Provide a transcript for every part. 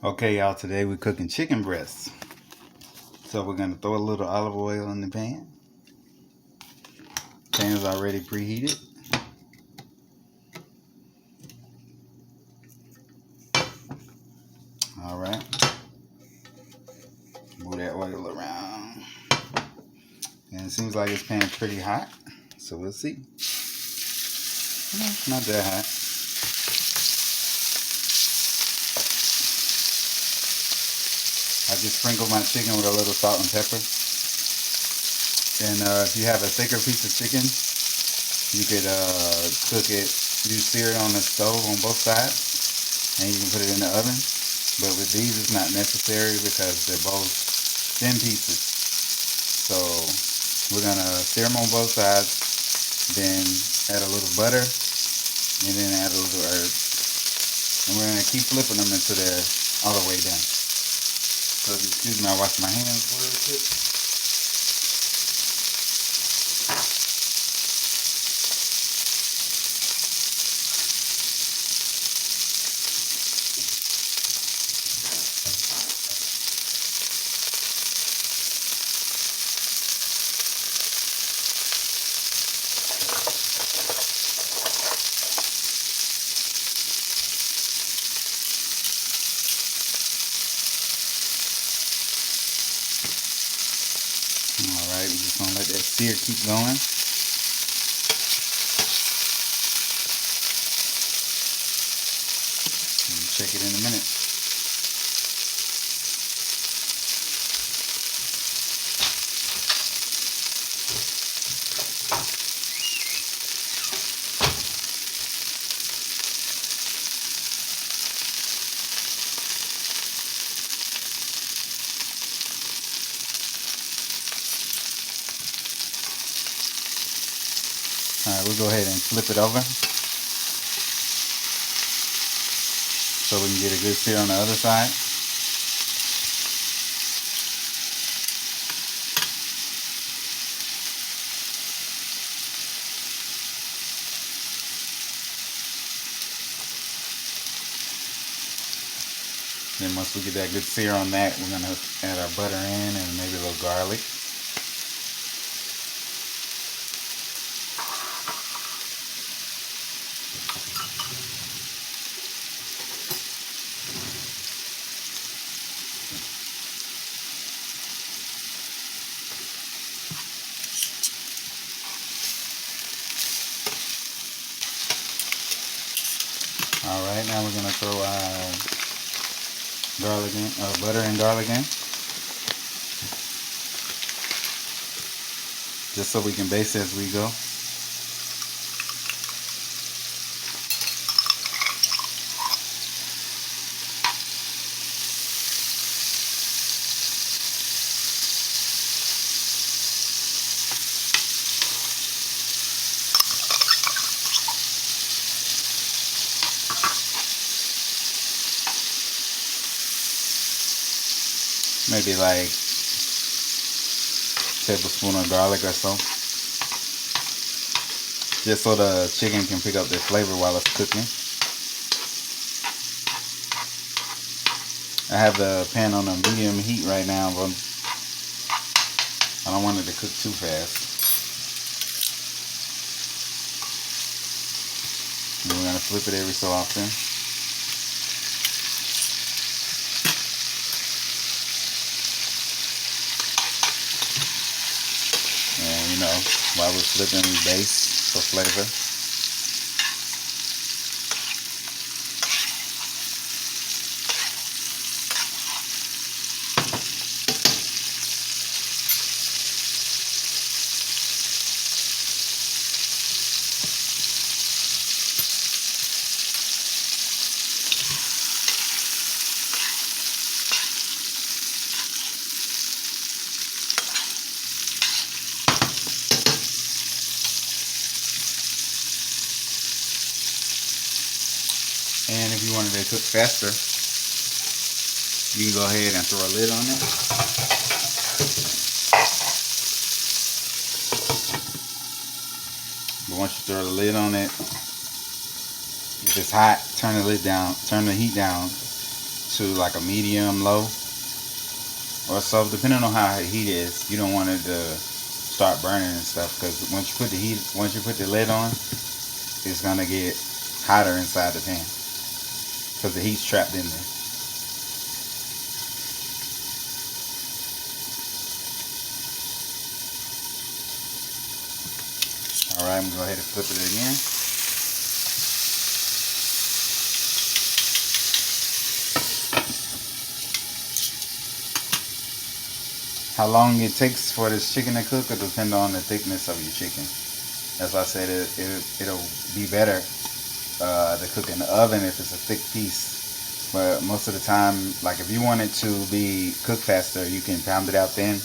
Okay, y'all, today we're cooking chicken breasts. So we're gonna throw a little olive oil in the pan. Pan is already preheated. All right, move that oil around. And it seems like this pan's pretty hot, so we'll see. Not that hot. I just sprinkle my chicken with a little salt and pepper. And if you have a thicker piece of chicken, you could cook it, you sear it on the stove on both sides, and you can put it in the oven. But with these, it's not necessary because they're both thin pieces. So we're gonna sear them on both sides, then add a little butter, and then add a little herb. And we're gonna keep flipping them until they're all the way done. So excuse me, I wash my hands real quick. Alright, we're just gonna let that sear keep going. And check it in a minute. Alright, we'll go ahead and flip it over so we can get a good sear on the other side. Then once we get that good sear on that, we're gonna add our butter in and maybe a little garlic. Alright, now we're gonna throw our garlic in, butter and garlic in. Just so we can baste as we go. Maybe like a tablespoon of garlic or so. Just so the chicken can pick up the flavor while it's cooking. I have the pan on a medium heat right now, but I don't want it to cook too fast. And we're going to flip it every so often. And you know, while we're flipping, we baste for flavor. And if you wanted to cook faster, you can go ahead and throw a lid on it. But once you throw the lid on it, if it's hot, turn the lid down, turn the heat down, to like a medium low or so, depending on how heat is. You don't want it to start burning and stuff, because once you put the lid on, it's gonna get hotter inside the pan because the heat's trapped in there. All right, I'm gonna go ahead and flip it again. How long it takes for this chicken to cook will depend on the thickness of your chicken. That's why I said it'll be better to cook in the oven if it's a thick piece. But most of the time, like if you want it to be cooked faster, you can pound it out thin,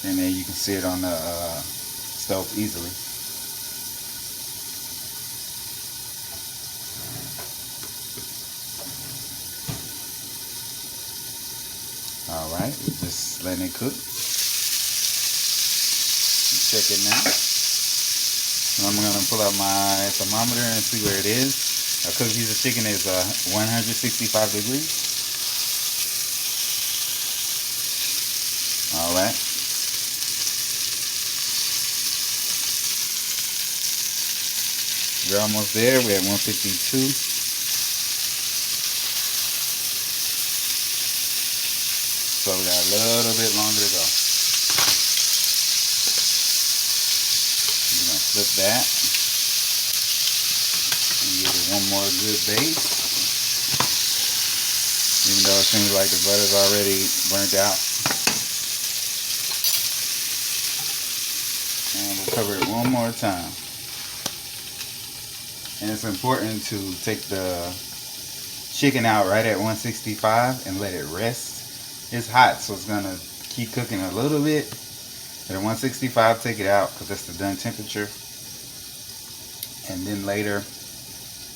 and then you can sear it on the stove easily. All right, just letting it cook. Check it now. I'm gonna pull out my thermometer and see where it is. A cooked piece of chicken is 165 degrees. All right. We're almost there. We're at 152. So we got a little bit longer to go. We're gonna flip that and give it one more good bake. Even though it seems like the butter's already burnt out. And we'll cover it one more time. And it's important to take the chicken out right at 165 and let it rest. It's hot, so it's gonna keep cooking a little bit. At 165, take it out because that's the done temperature. And then later,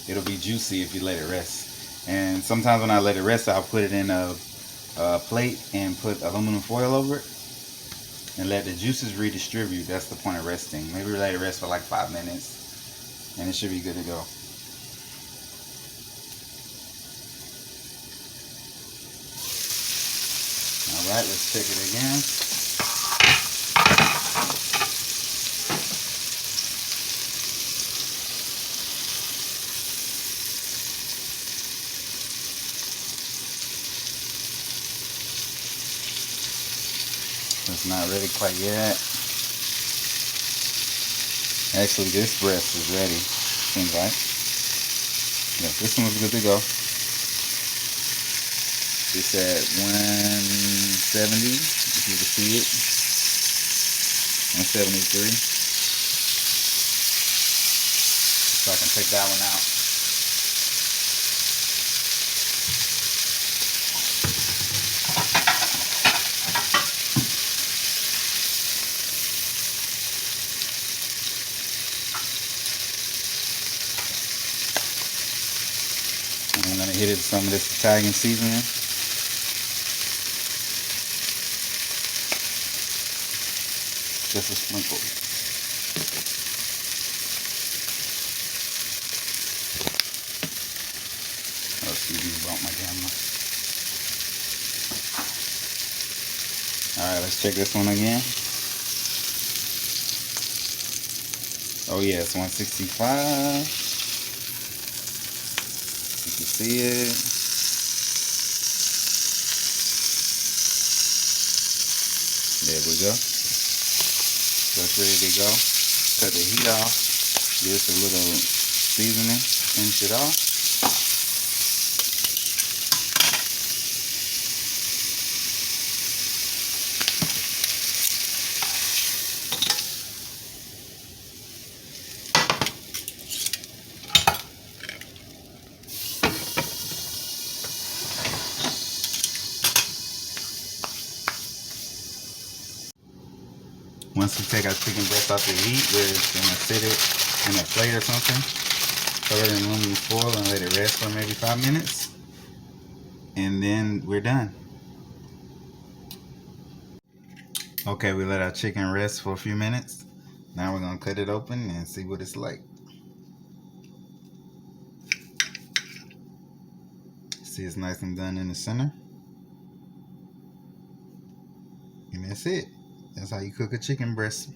it'll be juicy if you let it rest. And sometimes when I let it rest, I'll put it in a plate and put aluminum foil over it and let the juices redistribute. That's the point of resting. Maybe let it rest for like 5 minutes, and it should be good to go. Alright, let's check it again. It's not ready quite yet. Actually, this breast is ready, seems like. Yes, this one's good to go. It's at 170, if you can see it. 173. So I can take that one out. And I'm gonna hit it with some of this Italian seasoning. Just a sprinkle. Oh, excuse me, bumped my camera. Alright, let's check this one again. Oh yeah, it's 165. You can see it. There we go. So it's ready to go. Cut the heat off. Give us a little seasoning. Finish it off. Once we take our chicken breast off the heat, we're gonna sit it in a plate or something, cover it in aluminum foil and let it rest for maybe 5 minutes, and then we're done. Okay, we let our chicken rest for a few minutes. Now we're gonna cut it open and see what it's like. See, it's nice and done in the center. And that's it. That's how you cook a chicken breast.